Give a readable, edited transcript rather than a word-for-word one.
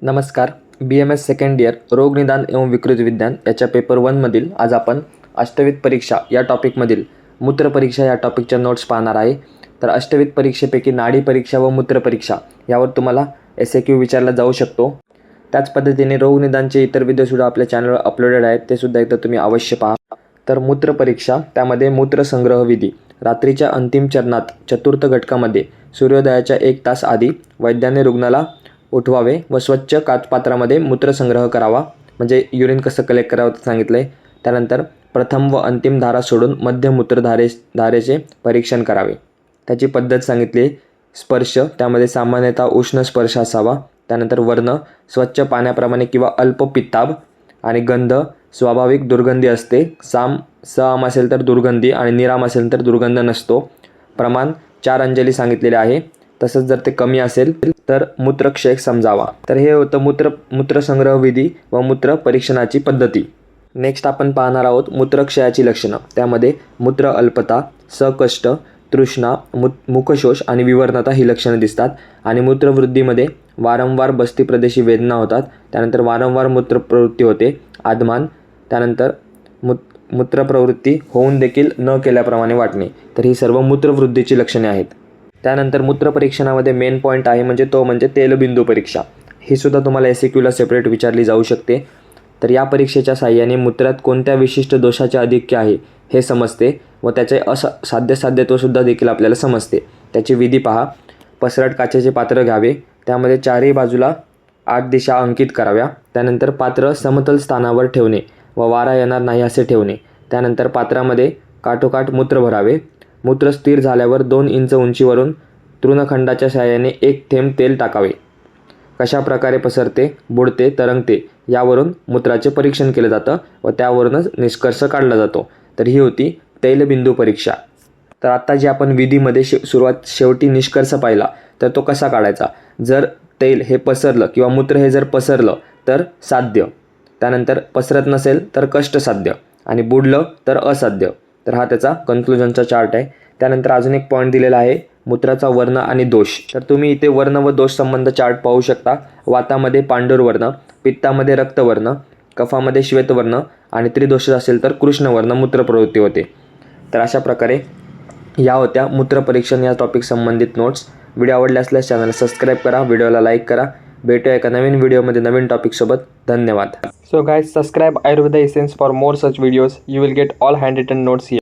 नमस्कार. BMS second year रोगनिदान एवं विकृती विज्ञान याच्या पेपर 1मधील आज आपण अष्टविध परीक्षा या टॉपिकमधील मूत्रपरीक्षा या टॉपिकच्या नोट्स पाहणार आहे. तर अष्टविध परीक्षेपैकी नाडी परीक्षा व मूत्रपरीक्षा यावर तुम्हाला SAQ विचारला जाऊ शकतो. त्याच पद्धतीने रोगनिदानचे इतर व्हिडिओसुद्धा आपल्या चॅनलवर अपलोडेड आहेत, ते सुद्धा एकदा तुम्ही अवश्य पहा. तर मूत्रपरीक्षा त्यामध्ये मूत्रसंग्रह विधी. रात्रीच्या अंतिम चरणात चतुर्थ घटकामध्ये सूर्योदयाच्या 1 तास आधी वैद्याने रुग्णाला उठवावे व स्वच्छ काचपात्रामध्ये मूत्रसंग्रह करावा, म्हणजे युरिन कसं कलेक्ट करावं ते सांगितलं आहे. त्यानंतर प्रथम व अंतिम धारा सोडून मध्य मूत्रधारेचे परीक्षण करावे. त्याची पद्धत सांगितली. स्पर्श त्यामध्ये सामान्यतः उष्ण स्पर्श असावा. त्यानंतर वर्ण स्वच्छ पाण्याप्रमाणे किंवा अल्प पित्ताब आणि गंध स्वाभाविक दुर्गंधी असते. सआम असेल तर दुर्गंधी आणि निराम असेल तर दुर्गंध नसतो. प्रमाण 4 अंजली सांगितलेले आहे. तसंच जर ते कमी असेल तर मूत्रक्षय समजावा. तर हे होतं मूत्रसंग्रह विधी व मूत्र परीक्षणाची पद्धती. नेक्स्ट आपण पाहणार आहोत मूत्रक्षयाची लक्षणं. त्यामध्ये मूत्र अल्पता, सकष्ट, तृष्णा, मुखशोष आणि विवर्णता ही लक्षणं दिसतात. आणि मूत्रवृद्धीमध्ये वारंवार बस्ती प्रदेशी वेदना होतात. त्यानंतर वारंवार मूत्रप्रवृत्ती होते. आदमान, त्यानंतर मूत्रप्रवृत्ती होऊन देखील न केल्याप्रमाणे वाटणे. तर ही सर्व मूत्रवृद्धीची लक्षणे आहेत. त्यानंतर मूत्रपरीक्षणामध्ये मेन पॉईंट आहे म्हणजे तेलबिंदू परीक्षा. ही सुद्धा तुम्हाला SAQला सेपरेट विचारली जाऊ शकते. तर या परीक्षेच्या साहाय्याने मूत्रात कोणत्या विशिष्ट दोषाचे आधिक्य आहे हे समजते व त्याचे साध्यत्वसुद्धा देखील आपल्याला समजते. त्याची विधी पहा. पसरट काचेचे पात्र घ्यावे. त्यामध्ये चारही बाजूला 8 दिशा अंकित कराव्या. त्यानंतर पात्र समतल स्थानावर ठेवणे व वारा येणार नाही असे ठेवणे. त्यानंतर पात्रामध्ये काठोकाठ मूत्र भरावे. मूत्र स्थिर झाल्यावर 2 इंच उंचीवरून तृणखंडाच्या साहाय्याने 1 थेंब तेल टाकावे. कशा प्रकारे पसरते, बुडते, तरंगते यावरून मूत्राचे परीक्षण केलं जातं व त्यावरूनच निष्कर्ष काढला जातो. तर ही होती तैलबिंदू परीक्षा. तर आता जी आपण विधीमध्ये शेवटी निष्कर्ष पाहिला तर तो कसा काढायचा. जर तैल हे पसरलं किंवा मूत्र हे जर पसरलं तर साध्य, त्यानंतर पसरत नसेल तर कष्टसाध्य आणि बुडलं तर असाध्य. तर हा त्याचा कन्क्लुजनचा चार्ट आहे. त्यानंतर अजून एक पॉईंट दिलेला आहे मूत्राचा वर्ण आणि दोष. तर तुम्ही इथे वर्ण व दोष संबंध चार्ट पाहू शकता. वातामध्ये पांढुरवर्ण, पित्तामध्ये रक्तवर्ण, कफामध्ये श्वेतवर्ण आणि त्रिदोष असेल तर कृष्णवर्ण मूत्रप्रवृत्ती होते. तर अशा प्रकारे या होत्या मूत्रपरीक्षण या टॉपिक संबंधित नोट्स. व्हिडिओ आवडले असल्यास चॅनल सबस्क्राईब करा, व्हिडिओला लाईक करा. भेटूया एका नवीन व्हिडिओमध्ये नवीन टॉपिकसोबत. धन्यवाद. So guys, subscribe Ayurveda Essence for more such videos. You will get all handwritten notes here.